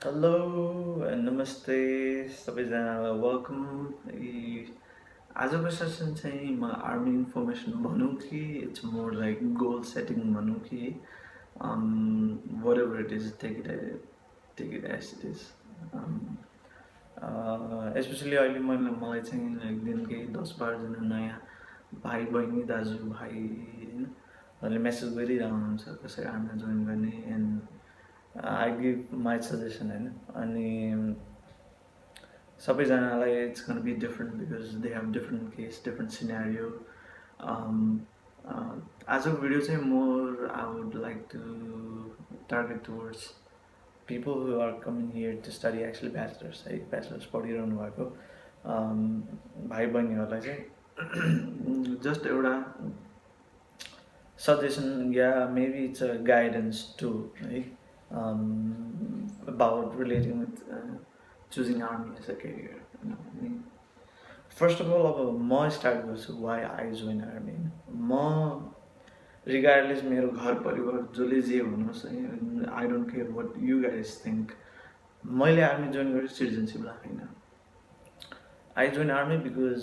Hello and namaste सबैजनालाई welcome आजको session चाहिँ म आर्मी इन्फर्मेसन भनौँ कि it's more like goal setting भनौँ कि whatever it is take it as it is especially अहिले मलाई चाहिँ लाइक दिनकै 10-12 जना नयाँ भाइ बहिनी दाजुभाइ होइन मेसेज गरिरहेको हुन्छ कसै आर्मीमा जोइन गर्ने and I give my suggestion होइन अनि सबैजनालाई it's gonna be different because they have different case different scenario आजको भिडियो चाहिँ more I would like to target towards people who are coming here to study actually bachelor's है bachelors पढिरहनु भएको भाइ बहिनीहरूलाई चाहिँ जस्ट एउटा सजेसन या maybe it's a guidance to है about relating with choosing army as a career. First of all, अब म स्टार्ट गर्छु why I join army. म regardless मेरो घर परिवार जसले जे भन्नुहोस् है I don't care what you guys think मैले आर्मी जोइन गरेँ सिटिजनसिप होइन I join army because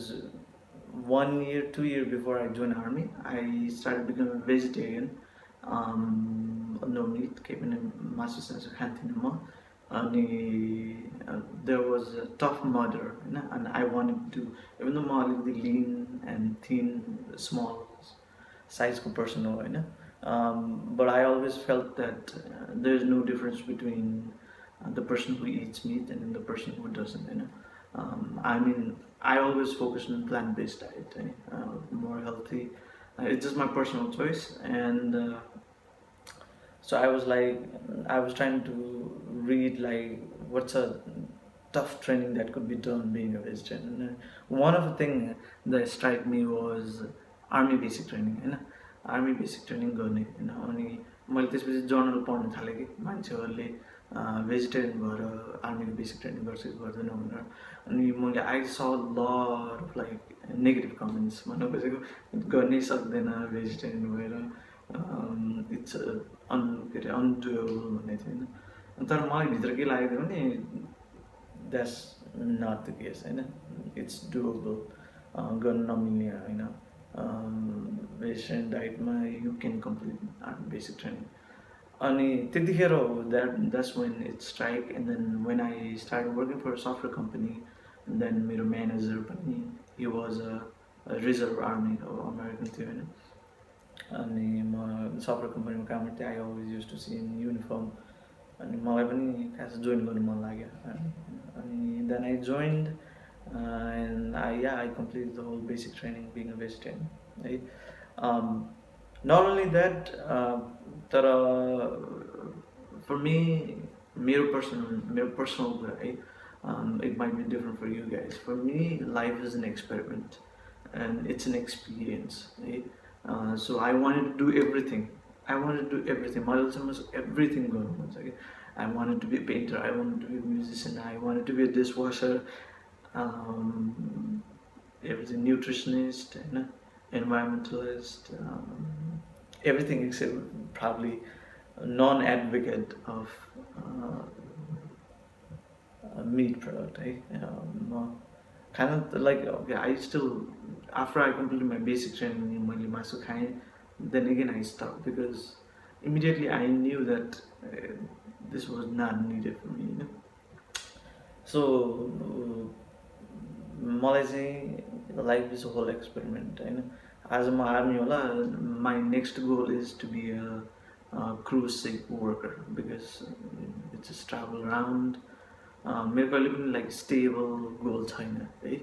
1 year 2 year before I joined army I started becoming vegetarian. No meat केही पनि मासु सासु खान्थिनँ म अनि there was a tough murder होइन and I wanted to even though म अलिकति lean and thin small size को person हो होइन but I always felt that there is no difference between the person who eats meat and the person who doesn't होइन I mean I always focus on plant-based diet more healthy. It's just my personal choice and so I was trying to read like what's a tough training that could be done being a vegetarian. One of the things that struck me was army basic training होइन army basic training गर्ने होइन अनि मैले त्यसपछि journal पढ्न थालेँ कि मान्छेहरूले भेजिटेरियन भएर आर्मीको बेसिक ट्रेनिङ गर्छ कि गर्दैन भनेर अनि मैले आई स lot of like negative comments भन्न खोजेको गर्नै सक्दैन भेजिटेरियन भएर इट्स के अरे अनडुएबल भन्ने थियो होइन तर मलाई भित्र के लागेको थियो भने द्याट्स नट द केस होइन इट्स डुएबल गर्न नमिल्ने होइन vegetarian डाइटमा you can complete basic training अनि त्यतिखेर हो that's when it strike and then when I start working for software company देन मेरो म्यानेजर पनि he was a reserve army American थियो होइन अनि म सफ्टवेयर कम्पनीमा काम गर्थेँ I always use to see in uniform अनि मलाई पनि खास जोइन गर्नु मन लाग्यो अनि then I joined and I completed the whole basic training being a vegetarian. Right? Not only that, but for me, mero personal way, it might be different for you guys. For me, life is an experiment, and it's an experience. Right? So I wanted to do everything. My ultimate was everything going on. Okay? I wanted to be a painter. I wanted to be a musician. I wanted to be a dishwasher. Everything nutritionist and environmentalist, everything except probably non-advocate of meat product. Kind of like okay, I still after I completed my basic training in masu khai, then again I stopped because immediately I knew that this was not needed for me. So मलाई चाहिँ life is whole experiment होइन आज म army होला my next goal is to be a cruise ship worker because it's just travel around मेरो कहिले पनि like stable goal छैन है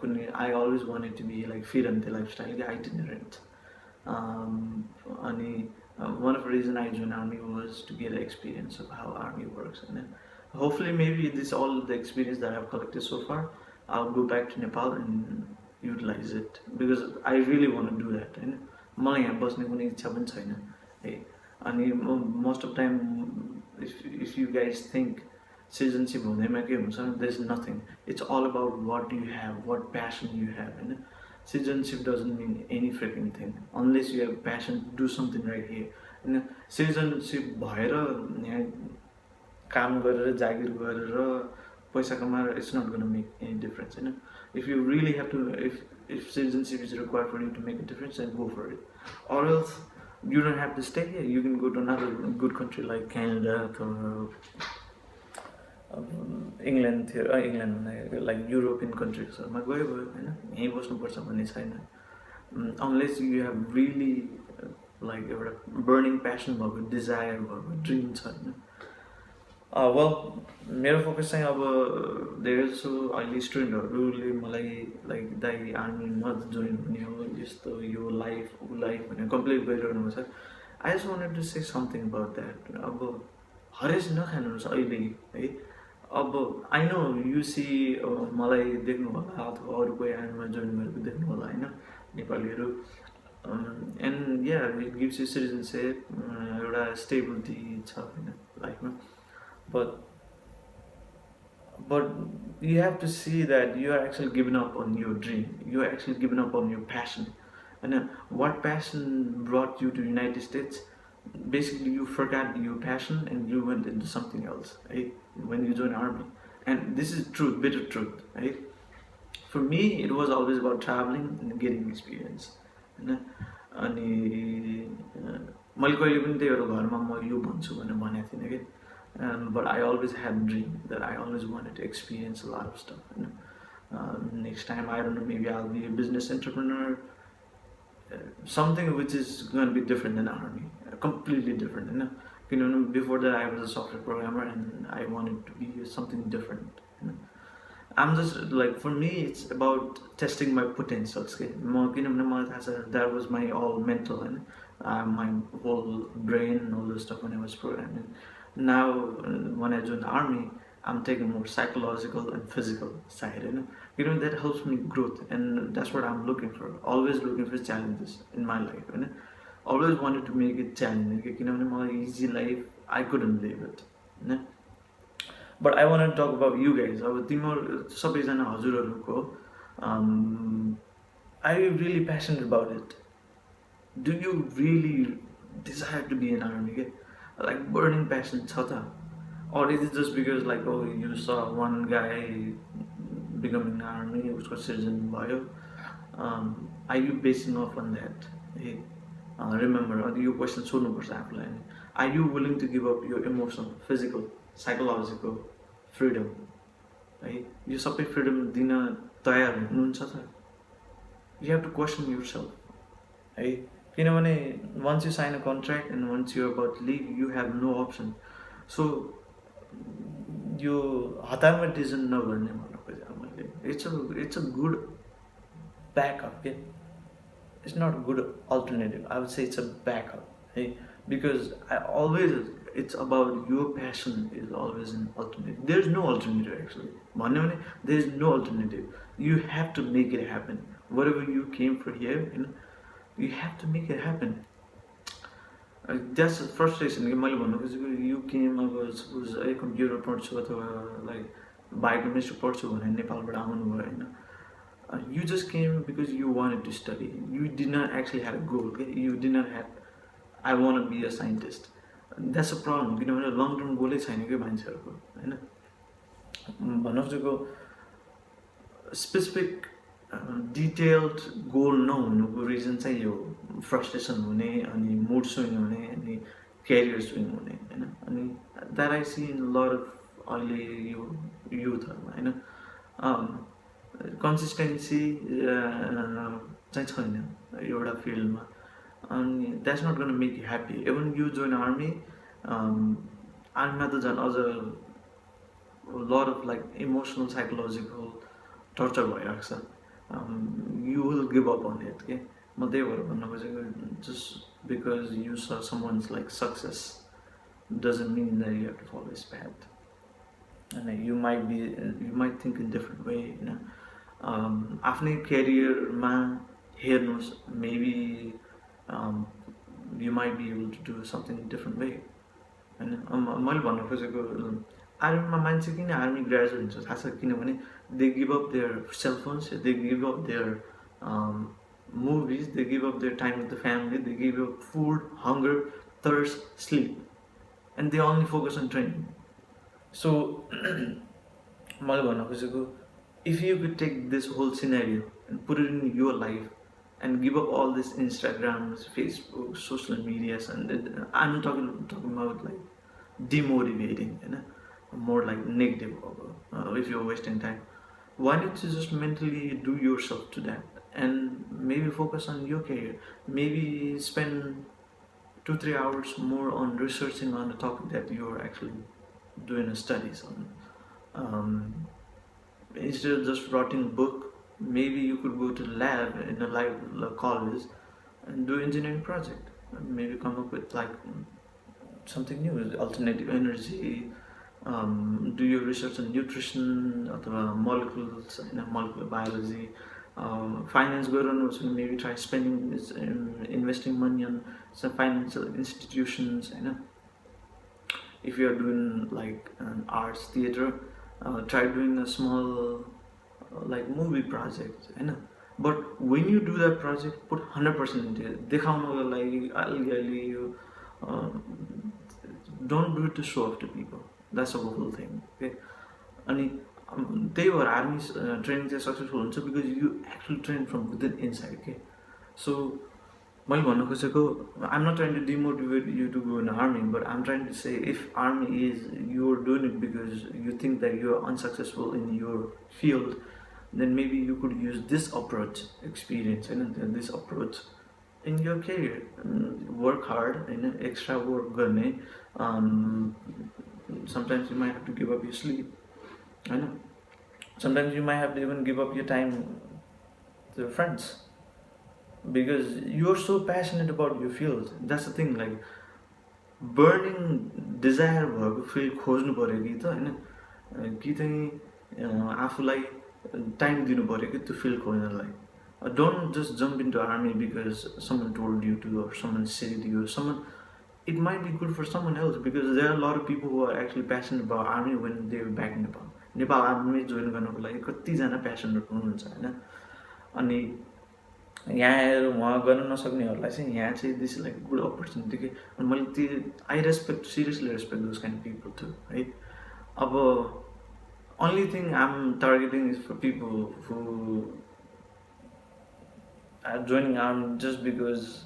कुनै I always wanted to be like फिरन्ते लाइफस्टाइल कि आइटिनेरेन्ट अनि one of the reason I join army was to get experience of how army works होइन hopefully maybe this all the experience that I've collected so far I'll go back to Nepal and utilize it because I really want to do that होइन मलाई यहाँ बस्ने कुनै इच्छा पनि छैन है अनि most of time if you guys think citizenship हुँदैमा के हुन्छ there is nothing. It's all about what you have, what passion you have होइन citizenship doesn't mean any freaking thing unless you have passion to do something right here होइन citizenship भएर यहाँ काम गरेर जागिर गरेर पैसा कमाएर it's not gonna make any difference होइन. If you really have to if citizenship is required for you to make a difference, then go for it. Or else you don't have to stay here. You can go to another good country like Canada or England, like European countries. गयो होइन, यहीँ बस्नुपर्छ भन्ने छैन. Unless you have really like एउटा burning passion भएको, desire भएको, dream छ होइन. वेल मेरो फोकस चाहिँ अब धेरै जसो अहिले स्टुडेन्टहरूले मलाई लाइक दाइ आर्मीमा जोइन हुने हो, यस्तो यो लाइफ ऊ लाइफ भनेर कम्प्लिट गरिरहनु छ. I just wanted to say something about that. अब हरेस नखानुहोस् अहिले है. अब आई नो युसी मलाई देख्नु होला अथवा अरू कोही आर्मीमा जोइन गरेको देख्नु होला होइन, नेपालीहरू. And yeah it gives you citizenship, एउटा स्टेबिलिटी छ होइन लाइफमा. But you have to see that you are actually giving up on your dream. You are actually giving up on your passion. And what passion brought you to United States? Basically, you forgot your passion and you went into something else, right? When you join army. And this is truth, bitter truth, right? For me, it was always about traveling and getting experience. अनि मैले कहिले पनि त्यही भएर घरमा म यो भन्छु भनेर भनेको थिइनँ कि. But I always had a dream that I always wanted to experience a lot of stuff. Next time, I don't know, maybe I'll be a business entrepreneur, something which is going to be different than army, completely different. Before that, I was a software programmer and I wanted to be something different. I'm just like, for me, it's about testing my potentials. That was my all mental and my whole brain and all this stuff when I was programming. Now, when I join the army, I'm taking more psychological and physical side. That helps me growth, and that's what I'm looking for. Always looking for challenges in my life. Always wanted to make it challenging. My easy life, I couldn't live it. But I want to talk about you guys. Are you really passionate about it? Do you really desire to be in army? Like burning passion chata? Or is it just because like, oh, you saw one guy becoming an army, usko citizen bhayo? Are you basing off on that? Remember, your question sodnu parcha afuलाई. Are you willing to give up your emotional, physical, psychological freedom? यो सबै freedom दिन तयार हुनुहुन्छ त? You have to question yourself. किनभने once you sign a contract and once you're about to leave, you have no option. So यो हतारमा decision नगर्ने भन्न खोजेँ मैले. It's a good backup. It's not a good alternative. I would say it's a backup. Because it's about your passion is always an alternative. There's no alternative actually. There's no alternative. You have to make it happen. Whatever you came for here, you have to make it happen. That's the frustration. You came, suppose a computer पढ्छु अथवा like biochemistry पढ्छु भनेर नेपालबाट आउनु भयो. You just came because you wanted to study. You did not actually have a goal. You did not have, I want to be a scientist. That's a problem. किनभने long term goal छैन के मान्छेहरुको हैन. भन्नुको specific detailed goal नहुनुको reason चाहिँ यो frustration हुने अनि mood swing हुने अनि career swing हुने हैन. अनि that I see in a lot of अहिले यो youthहरुमा हैन. Consistency चाहिँ छैन एउटा फिल्डमा. अनि that's not going to make you happy. Even you join army, army त झन् अझ a lot of like emotional, psychological torture भइरहेको छ. You will give up on it. म त्यही भएर भन्न खोजेको, just because you saw someone's like success doesn't mean that you have to follow his path. And you might think in different way. आफ्नै career-मा हेर्नुस्, maybe you might be able to do something different way. मैले भन्न खोजेको आर्मीमा मान्छे किन army graduate हुन्छ थाहा छ? किनभने they give up their cell phones, they give up their movies, they give up their time with the family, they give up food, hunger, thirst, sleep, and they only focus on training. So मैले भन्न खोजेको, if you could take this whole scenario and put it in your life and give up all this Instagrams, Facebook, social medias, and I'm not talking about like demotivating, you know, more like negative. If you're wasting time, why don't you just mentally do yourself to that and maybe focus on your career? Maybe spend 2-3 hours more on researching on the topic that you're actually doing a studies on. Um, Instead of just writing a book, maybe you could go to lab in a college and do engineering project. Maybe come up with like something new, alternative energy. Do your research on nutrition or molecules, molecular biology. Finance go maybe try spending investing money on some financial institutions. If you are doing like an arts theater, try doing a small like movie project, but when you do that project, put 100% into it. देखाउनको लागि अलिअलि यो don't do it to show off to people. That's the whole thing. Okay, अनि त्यही भएर army training चाहिँ successful हुन्छ because you actually train from within inside. Okay, so मैले भन्न खोजेको, I'm not trying to demotivate you to go in army, but I'm trying to say if army is you're doing it because you think that you're unsuccessful in your field, then maybe you could use this approach, experience, and this approach in your career. Work hard, extra work गर्ने. Sometimes you might have to give up your sleep. Sometimes you might have to even give up your time to your friends because you're so passionate about your field. That's the thing, like burning desire भएको field खोज्नु पऱ्यो कि त होइन, कि चाहिँ आफूलाई time दिनु पऱ्यो कि त्यो field खोज्नलाई. Don't just jump into army because someone told you to or someone said you. It might be good for someone else because there are a lot of people who are actually passionate about army when they were back in Nepal. Nepal army join गर्नको लागि कतिजना passionate हुनुहुन्छ होइन. अनि यहाँ आएर उहाँ गर्न नसक्नेहरूलाई चाहिँ यहाँ चाहिँ दिस लाइक गुड अपर्च्युनिटी कि. अनि मैले त्यो I respect, seriously respect those kind people too, है. अब only thing I'm targeting is for people who are joining army just because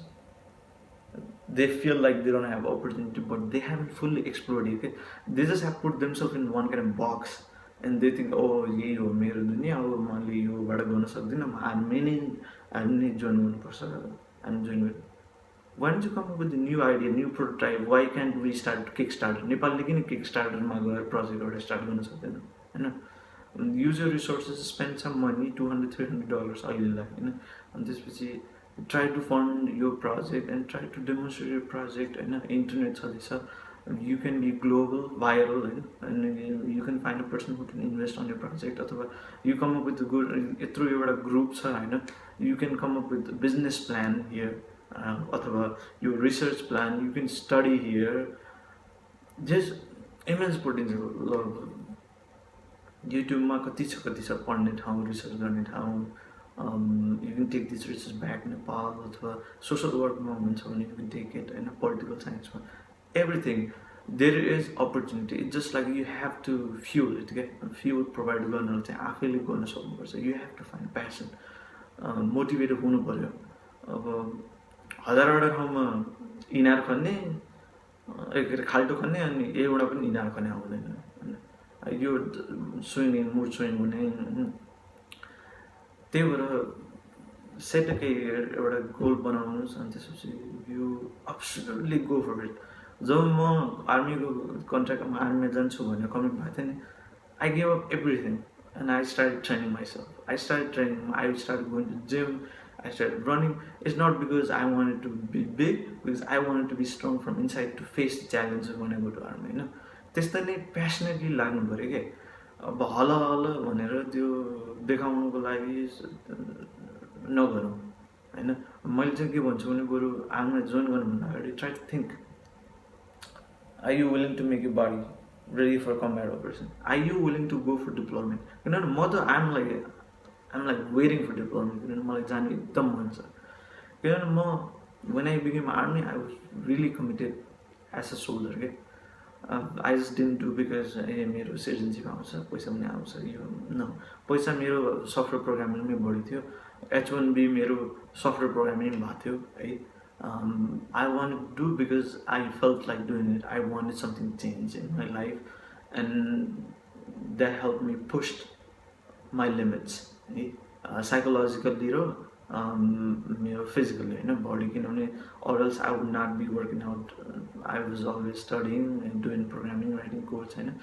they feel like they don't have opportunity, but they haven't fully explored it. Okay? They just have put themselves in one kind of box and they think, oh, यही हो मेरो दुनिया हो, मैले योबाट गर्न सक्दिनँ, हामी नै जोइन गर्नुपर्छ. हामी जोइन गर्नु. Why don't you come up with a new idea, new prototype? Why can't we start Kickstarter? नेपालले किन किकस्टार्टरमा गएर प्रोजेक्ट एउटा स्टार्ट गर्न सक्दैन, होइन? Use your resources, spend some money, $200-300 अहिलेलाई, होइन. अनि त्यसपछि try to fund your project and try to demonstrate your project, होइन. इन्टरनेट छँदैछ, you can be global, viral, and you can find a person who can invest on your project. अथवा you come up with a good, यत्रो एउटा group छ, होइन. You can come up with a business plan here, अथवा your research plan, you can study here. Just immense potential. युट्युबमा कति छ पढ्ने ठाउँ, रिसर्च गर्ने ठाउँ. You can take this research back Nepal अथवा सोसल वर्कमा हुनुहुन्छ भने you can take it, होइन. पोलिटिकल साइन्समा, everything there is opportunity. It's just like you have to fuel it. Okay, fuel provide गर्नलाई चाहिँ आफैले गर्न सक्नुपर्छ. You have to find passion, motivated हुनु पर्यो. अब हजारवटा ठाउँमा इनार खन्ने, खाल्टो खन्ने, अनि एउटा पनि इनार खन्ने आउँदैन, होइन. यो स्विङ मुड स्विङ हुने. त्यही भएर सेट अ केरियर, एउटा गोल बनाउनुहोस् अनि त्यसपछि you absolutely go for it. जब म आर्मीको कन्ट्र्याक्टमा आर्मीमा जान्छु भनेर कमिट भएको थिएँ नि, I give up everything and I start training myself. I start going to gym, I started running. It's not because I wanted to be big, because I wanted to be strong from inside to face the challenges when I go to army, होइन. त्यस्तै नै प्यासनेटली लाग्नु पऱ्यो क्या. अब हल भनेर त्यो देखाउनुको लागि नगरौँ, होइन. मैले चाहिँ के भन्छु भने बरु आर्मीलाई जोइन गर्नुभन्दा अगाडि try to think, are you willing to make you body ready for combat operation? Are you willing to go for deployment? किनभने म त I'm like waiting for deployment. मलाई जानु एकदम मन छ. किनभने म when I became army, I was really committed as a soldier. Okay? I just didn't do because मेरो सिटिजनसिप आउँछ पैसा पनि आउँछ यो न पैसा मेरो सफ्टवेयर प्रोग्रामिङमै बढी थियो H1B मेरो सफ्टवेयर प्रोग्रामिङ भएको थियो है I wanted to do because I felt like doing it. I wanted something change in my life, and that helped me push my limits. Psychologically र मेरो physically होइन body किनभने or else I would not be working out. I was always studying and doing programming, writing codes होइन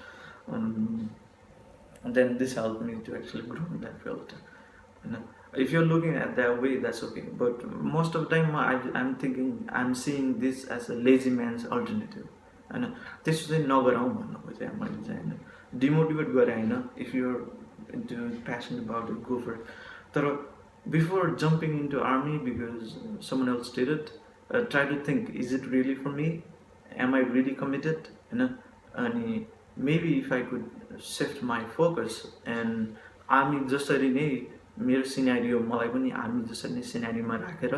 and then this helped me to actually grow in that field. If you're looking at that way, that's okay. But most of the time, I'm thinking, I'm seeing this as a lazy man's alternative. And this is not demotivate gara. If you're passionate about it, go for it. But before jumping into army because someone else did it, try to think: is it really for me? Am I really committed? And maybe if I could shift my focus and army just मेरो scenario मलाई पनि army जसरी नै सिनेरियोमा राखेर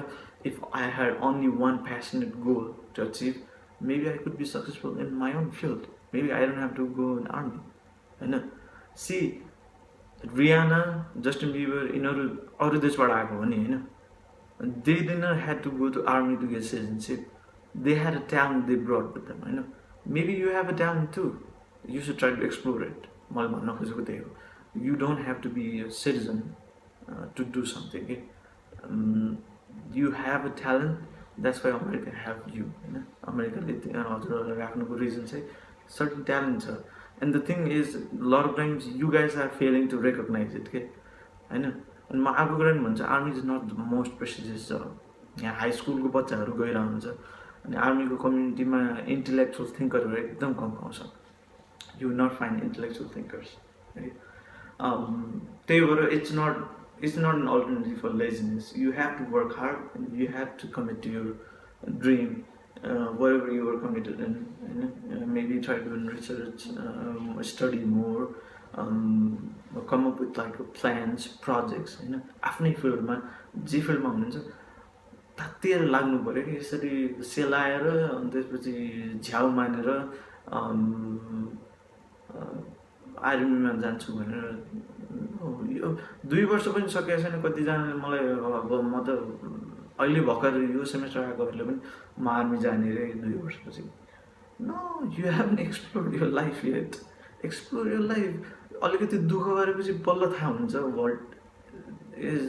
if I had only one passionate goal to achieve, maybe I could be successful in my own field. Maybe I don't have to go in army. होइन C Riyana Justin Bieber यिनीहरू अरू देशबाट आएको हो नि होइन they didn't have to go to army to get citizenship. They had a talent they brought with them. होइन maybe you have a talent too. You should try to explore it. मैले भन्न खोजेको त्यही हो. You don't have to be a citizen to do something. You have a talent, that's why America have you. America राख्नुको reason चाहिँ certain talents are. And the thing is, a lot of times you guys are failing to recognize it. होइन अनि म अर्को कुरा नि भन्छ army is not the most prestigious जब यहाँ हाई स्कुलको बच्चाहरू गएर हुन्छ अनि आर्मीको कम्युनिटीमा इन्टेलेक्चुअल थिङ्करहरू एकदम कम पाउँछ you not find intellectual thinkers है त्यही भएर it's not an alternative for laziness. You have to work hard and you have to commit to your dream, whatever you are committed in. Maybe try to do research, study more, come up with like plans, projects. आफ्नै फिल्डमा जे फिल्डमा हुनुहुन्छ तात्तिएर लाग्नु पर्यो कि यसरी सेलाएर अनि त्यसपछि झ्याउ मानेर आर्मीमा जान्छु भनेर यो 2 वर्ष पनि सकेको छैन कतिजनाले मलाई अब म त अहिले भर्खर यो सेमेस्टर आएकोहरूले पनि म आर्मी जाने रे 2 वर्षपछि no you haven't explored your life yet explore your life अलिकति दुःख गरेपछि बल्ल थाहा हुन्छ what is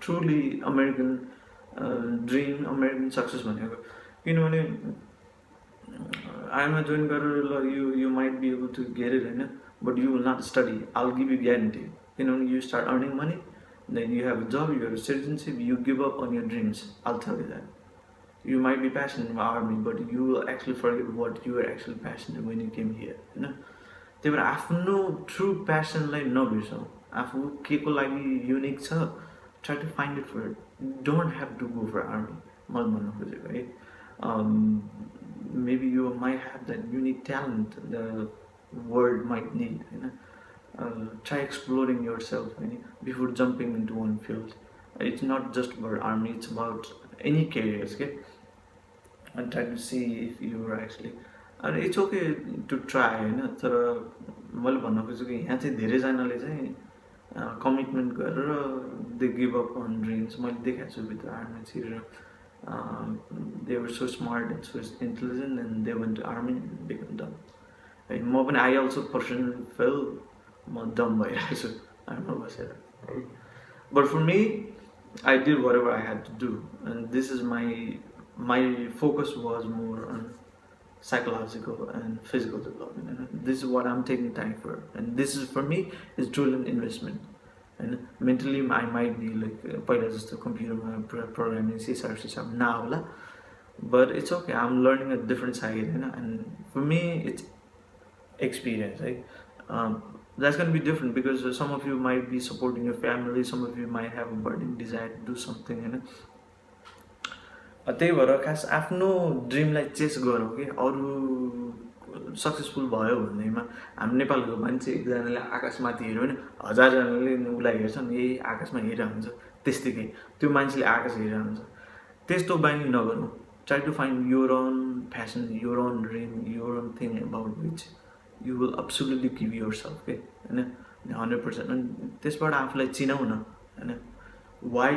truly American dream American success भनेको किनभने आर्मीमा जोइन गरेर ल you might be able to get it होइन but you will not study. I'll give you guarantee. You start earning money, then you have a job, you have a citizenship, you give up on your dreams. I'll tell you that. You might be passionate about army, but you will actually forget what you were actually passionate when you came here. त्यही भएर आफ्नो true प्यासनलाई नबिर्सौँ आफू के को लागि unique छ try to find it for don't have to go for army मैले भन्न खोजेको है maybe you might have that unique talent the world might need. Try exploring yourself before jumping into one field. It's not just about army, it's about any careers. And try to see if you are actually and it's okay to try. तर मैले भन्न खोजेको यहाँ चाहिँ धेरैजनाले चाहिँ commitment गरेर they give up on dreams मैले देखाएको छु विथ आर्मी छिरेर they were so smart and so intelligent and they went to army and became dumb. म पनि आई अल्सो पर्सनली फेल म डम भइरहेको छु आर्मीमा बसेर but for me I did whatever I had to do and this is my focus was more on psychological and physical development and this is what I'm taking time for and this is for me is truly an investment and mentally I might be like पहिला जस्तो computer programming C# now but it's okay I'm learning a different side and for me it's experience that's going to be different because some of you might be supporting your family some of you might have a burning desire to do something त्यही भएर खास आफ्नो ड्रिमलाई chess गरौँ कि अरू successful भयो भन्दैमा हाम्रो नेपालको मान्छे एकजनाले आकाशमाथि हेऱ्यो भने 1000जनाले उसलाई हेर्छन् ए आकाशमा हेरिरहेको हुन्छ त्यस्तै त्यो मान्छेले आकाश हेरिरहेको हुन्छ त्यस्तो बानी नगरौँ try to find your own passion, your own dream, your own thing about which you will absolutely give yourself, okay? होइन 100%. अनि त्यसबाट आफूलाई चिनाउन होइन, why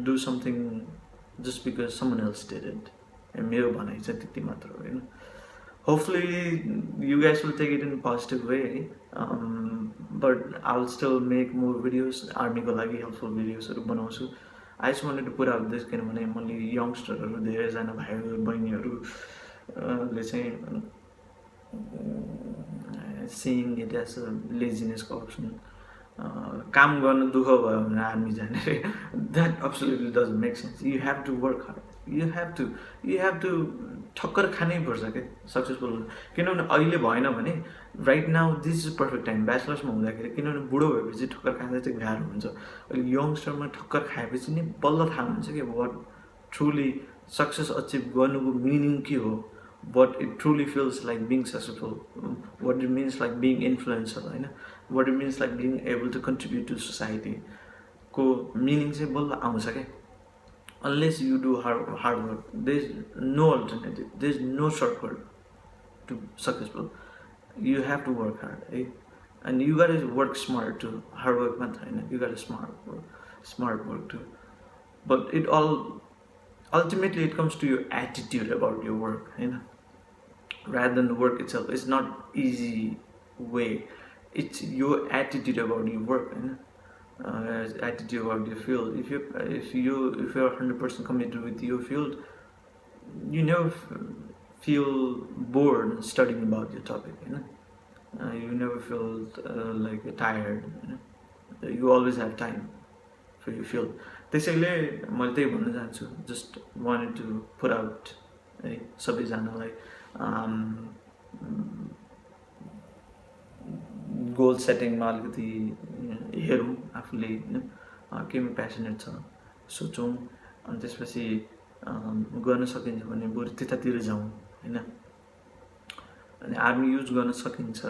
do something just because someone else did it. मेरो भनाइ चाहिँ त्यति मात्र हो होइन. Hopefully you guys will take it in a positive way, but I'll still make more videos. Army को लागि helpful videos बनाउँछु. I just wanted to put out this किनभने मैले यङ्स्टरहरू धेरैजना भाइहरू बहिनीहरूले चाहिँ seeing it as a laziness को option, काम गर्न दुःख भयो भने आर्मी जाने, that absolutely doesn't make sense. You have to work hard. You have to ठक्कर खानै पर्छ के सक्सेसफुल. किनभने अहिले भएन भने right now this is perfect time ब्याचलर्समा हुँदाखेरि, किनभने बुढो भएपछि ठक्कर खाँदा चाहिँ गाह्रो हुन्छ. अहिले यङ्स्टरमा ठक्कर खाएपछि नि बल्ल थाहा हुन्छ कि वाट ट्रुली सक्सेस अचिभ गर्नुको मिनिङ के हो, what it truly feels like being successful, what it means like being influencer, होइन, what it means like being able to contribute to society को मिनिङ चाहिँ बल्ल आउँछ क्या. Unless you do hard work, there's no alternative, there's no shortcut to successful. You have to work hard, eh? And you gotta work smart too. Hard work मात्र होइन, you gotta smart work too. But it all ultimately it comes to your attitude about your work, you know, rather than the work itself. It's not easy way, it's your attitude about your work, you know. Attitude about your field. If you're 100% committed with your field, you never feel bored studying about your topic, you know. You never feel like you're tired, you know. You always have time for your field. त्यसैले मैले त्यही भन्न चाहन्छु. Just wanted to put out है सबैजनालाई goal सेटिङमा अलिकति हेरौँ आफूले, होइन, केमा प्यासनेट छ सोचौँ, अनि त्यसपछि गर्न सकिन्छ भने बरु त्यतातिर जाउँ, होइन. अनि आर्मी युज गर्न सकिन्छ,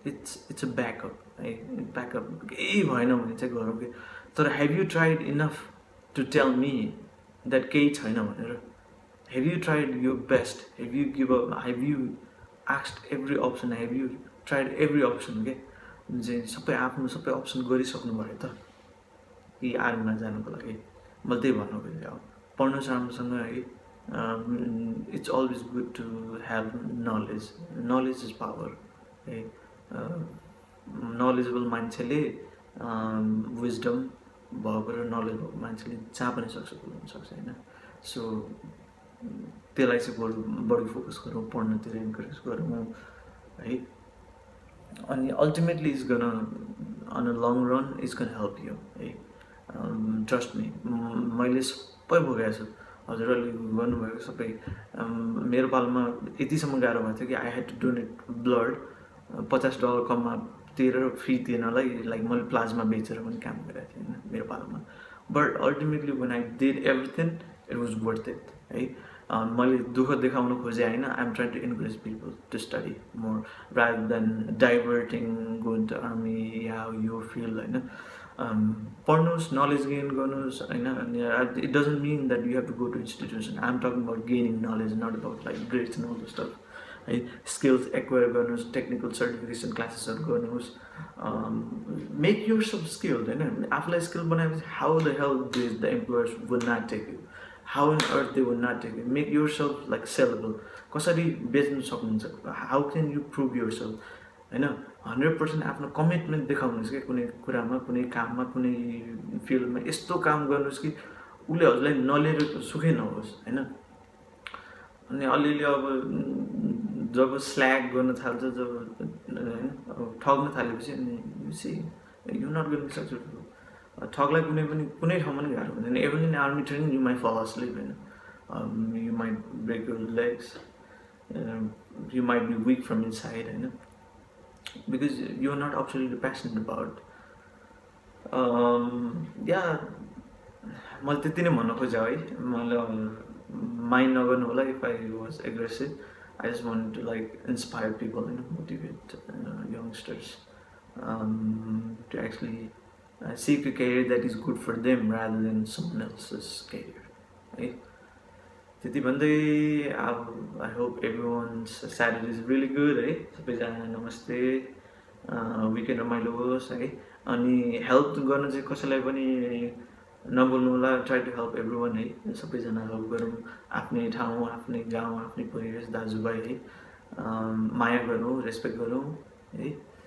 इट्स अ ब्याकअप है, ब्याकअप केही भएन भने चाहिँ गरौँ कि. तर have you tried enough to tell me that केही छैन भनेर? Have you tried your best? Have you give up? Have you asked every option? Have you tried every option के? चाहिँ सबै आफ्नो सबै अप्सन गरिसक्नु भयो त कि आर्मीमा जानुको लागि? मैले त्यही भन्नु खोजेँ. अब पढ्नुहोस् राम्रोसँग है. It's always good to have knowledge. Knowledge is power. है, knowledgeable मान्छेले विजडम भएको र नलेज भएको मान्छेले जहाँ पनि सक्सेसफुल हुन सक्छ, होइन. सो त्यसलाई चाहिँ बढी फोकस गरौँ, पढ्नतिर इन्करेज गरौँ है. अनि ultimately is gonna on a long run is gonna help you है. ट्रस्ट मी, मैले सबै भोगेको छु. हजुरहरूले गर्नुभएको सबै. मेरो पालमा यतिसम्म गाह्रो भएको थियो कि I had to donate blood. $50 कममा तिरेर फ्री तिर्नलाई लाइक मैले प्लाज्मा बेचेर पनि काम गरेको थिएँ, होइन, मेरो पालमा. But ultimately when I did everything it was worth it है. मैले दुःख देखाउन खोजेँ होइन. I am trying to encourage people to study more rather than diverting going to army या यो फिल्ड, होइन. पढ्नुहोस्, नलेज गेन गर्नुहोस्, होइन. It doesn't mean that you have to go to institution. I am talking about gaining knowledge, not about like grades and all the stuff है. Skills acquire गर्नुहोस्, technical certification क्लासेसहरू गर्नुहोस्. Make your self skilled, होइन. आफूलाई skill बनाएपछि how the help this the employers would not take you, how in earth they would not take you. Make yourself like sellable. कसरी बेच्नु सक्नुहुन्छ, how can you prove yourself, होइन. 100% आफ्नो commitment देखाउनुहोस् कि कुनै कुरामा, कुनै काममा, कुनै फिल्डमा यस्तो काम गर्नुहोस् कि उसले हजुरलाई नलिएर सुखै नहोस्, होइन. अनि अलिअलि अब जब स्ल्याग गर्न थाल्छ, जब होइन अब ठग्न थालेपछि अनि यु नट गर्न सक्सेसफुल. ठगलाई कुनै ठाउँमा पनि गाह्रो हुँदैन. Even in army training you might fall asleep, होइन. You might break your legs, you might be weak from inside, होइन, because you're not absolutely passionate about. मैले त्यति नै भन्न खोजेँ है. मैले माइन्ड नगर्नु होला if I was aggressive. I just want to like inspire people, होइन, motivate youngsters to actually seek a career that is good for them rather than someone else's career, right? त्यति भन्दै अब I hope everyone's Saturday is really good है। सबैजना नमस्ते, weekend रमाइलो होस् है। अनि हेल्प गर्न चाहिँ कसैलाई पनि नबोल्नु होला, try to help everyone है। सबैजना हेल्प गरौँ, आफ्नै ठाउँ, आफ्नै गाउँ, आफ्नै परिवेश, दाजुभाइ है। माया गरौँ, रेस्पेक्ट गरौँ है।